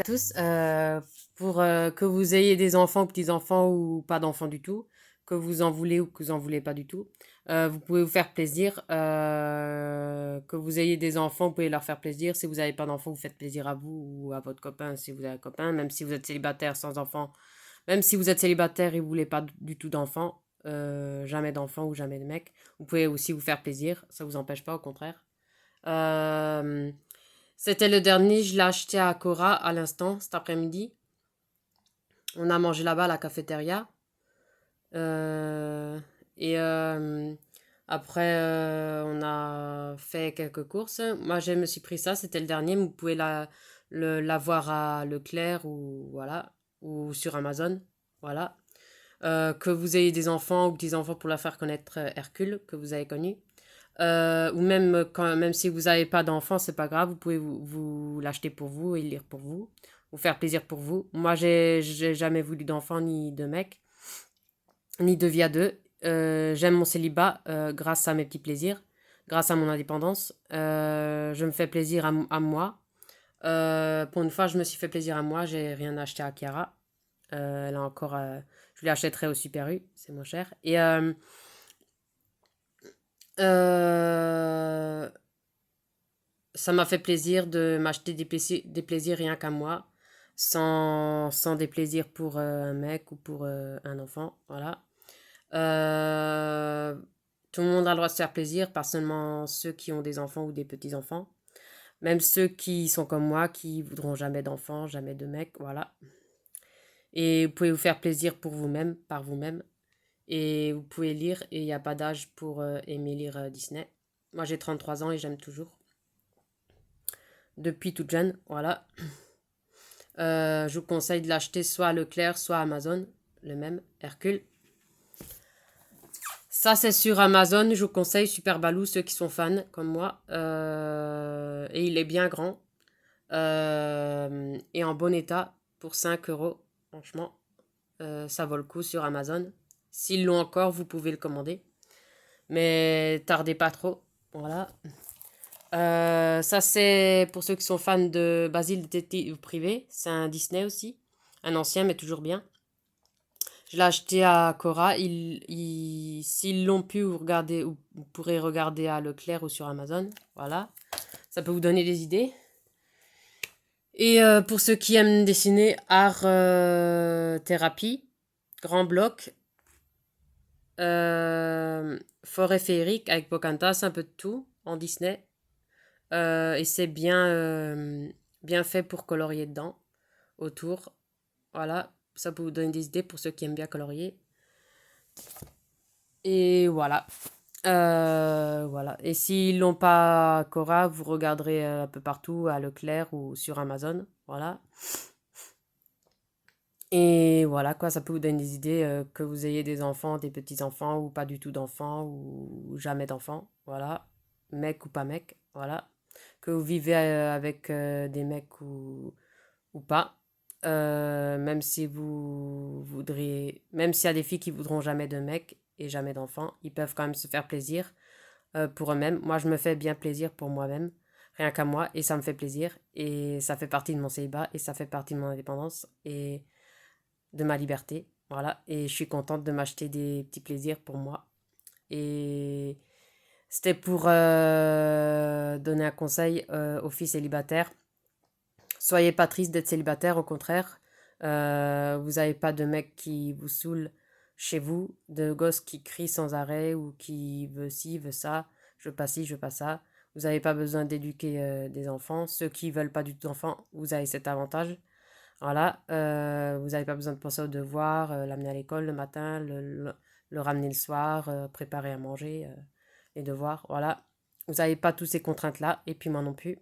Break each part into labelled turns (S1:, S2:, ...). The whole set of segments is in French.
S1: À tous, pour que vous ayez des enfants ou petits-enfants ou pas d'enfants du tout, que vous en voulez ou que vous en voulez pas du tout, vous pouvez vous faire plaisir. Que vous ayez des enfants, vous pouvez leur faire plaisir. Si vous n'avez pas d'enfants, vous faites plaisir à vous ou à votre copain si vous avez un copain. Même si vous êtes célibataire sans enfants, même si vous êtes célibataire et vous voulez pas du tout d'enfants, jamais d'enfants ou jamais de mec, vous pouvez aussi vous faire plaisir. Ça vous empêche pas, au contraire. Euh, C'était le dernier, je l'ai acheté à Cora à l'instant, cet après-midi. On a mangé là-bas à la cafétéria. Euh, et après, on a fait quelques courses. Moi, je me suis pris ça, c'était le dernier. Vous pouvez l'avoir à Leclerc ou, voilà, ou sur Amazon. Voilà. Que vous ayez des enfants ou petits-enfants pour la faire connaître Hercule, que vous avez connu. Ou même, même si vous n'avez pas d'enfant, c'est pas grave, vous pouvez vous l'acheter pour vous et le lire pour vous, vous faire plaisir pour vous. Moi, j'ai jamais voulu d'enfant ni de mec, ni de vie à deux. J'aime mon célibat grâce à mes petits plaisirs, grâce à mon indépendance. Je me fais plaisir à moi. Pour une fois, je me suis fait plaisir à moi, j'ai rien acheté à Chiara. Elle a encore, je lui achèterai au Super U, c'est moins cher. Et euh, ça m'a fait plaisir de m'acheter des plaisirs rien qu'à moi, sans des plaisirs pour un mec ou pour un enfant. Voilà. Euh, Tout le monde a le droit de se faire plaisir, pas seulement ceux qui ont des enfants ou des petits-enfants. Même ceux qui sont comme moi, qui voudront jamais d'enfants, jamais de mec. Voilà. Et vous pouvez vous faire plaisir pour vous-même, par vous-même. Et vous pouvez lire, et il n'y a pas d'âge pour aimer lire Disney. Moi j'ai 33 ans et j'aime toujours. Depuis toute jeune, voilà. Je vous conseille de l'acheter soit à Leclerc, soit à Amazon, le même, Hercule. Ça, c'est sur Amazon, je vous conseille Super Baloo, ceux qui sont fans, comme moi. Et il est bien grand. Et en bon état, pour 5 euros. Franchement, ça vaut le coup sur Amazon. S'ils l'ont encore, vous pouvez le commander. Mais tardez pas trop. Voilà. Ça, c'est pour ceux qui sont fans de Basile Détective Privé. C'est un Disney aussi. Un ancien, mais toujours bien. Je l'ai acheté à Cora. S'ils l'ont pu, vous pourrez regarder à Leclerc ou sur Amazon. Voilà. Ça peut vous donner des idées. Et pour ceux qui aiment dessiner, Art Thérapie, Grand Bloc, Forêt féerique avec Pocahontas, un peu de tout en Disney. Et c'est bien fait pour colorier dedans, autour. Voilà. Ça peut vous donner des idées pour ceux qui aiment bien colorier. Et voilà. Voilà. Et s'ils l'ont pas Cora, vous regarderez un peu partout à Leclerc ou sur Amazon. Voilà. Et voilà quoi, ça peut vous donner des idées que vous ayez des enfants, des petits-enfants ou pas du tout d'enfants ou jamais d'enfants. Voilà. Mec ou pas mec. Voilà. Que vous vivez avec des mecs ou pas. Même si vous voudriez, même s'il y a des filles qui voudront jamais de mec et jamais d'enfants, ils peuvent quand même se faire plaisir pour eux-mêmes. Moi, je me fais bien plaisir pour moi-même, rien qu'à moi, et ça me fait plaisir. Et ça fait partie de mon célibat, et ça fait partie de mon indépendance, et de ma liberté. Voilà, et je suis contente de m'acheter des petits plaisirs pour moi. Et c'était pour donner un conseil aux filles célibataires. Soyez pas triste d'être célibataire, au contraire. Vous n'avez pas de mec qui vous saoule chez vous, de gosse qui crie sans arrêt ou qui veut ci, veut ça, je veux pas ci, je veux pas ça. Vous n'avez pas besoin d'éduquer des enfants. Ceux qui veulent pas du tout d'enfants, vous avez cet avantage. Voilà, vous n'avez pas besoin de penser aux devoirs, l'amener à l'école le matin, le ramener le soir, préparer à manger, les devoirs. Voilà, vous n'avez pas toutes ces contraintes-là, et puis moi non plus.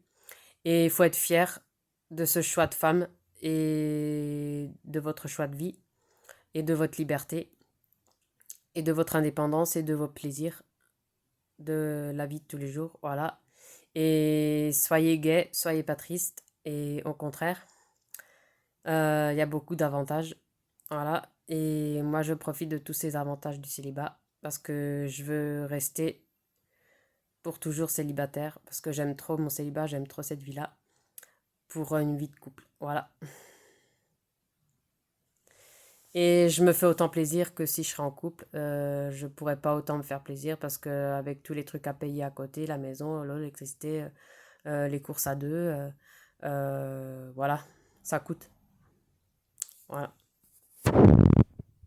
S1: Et il faut être fier de ce choix de femme et de votre choix de vie et de votre liberté et de votre indépendance et de vos plaisirs de la vie de tous les jours. Voilà. Et soyez gay, soyez pas triste. Et au contraire, il y a beaucoup d'avantages. Voilà. Et moi, je profite de tous ces avantages du célibat parce que je veux rester pour toujours célibataire parce que j'aime trop mon célibat, j'aime trop cette vie-là. pour une vie de couple. Voilà. Et je me fais autant plaisir que si je serais en couple. Je pourrais pas autant me faire plaisir parce que avec tous les trucs à payer à côté, la maison, l'eau, l'électricité, les courses à deux, voilà, ça coûte. Voilà.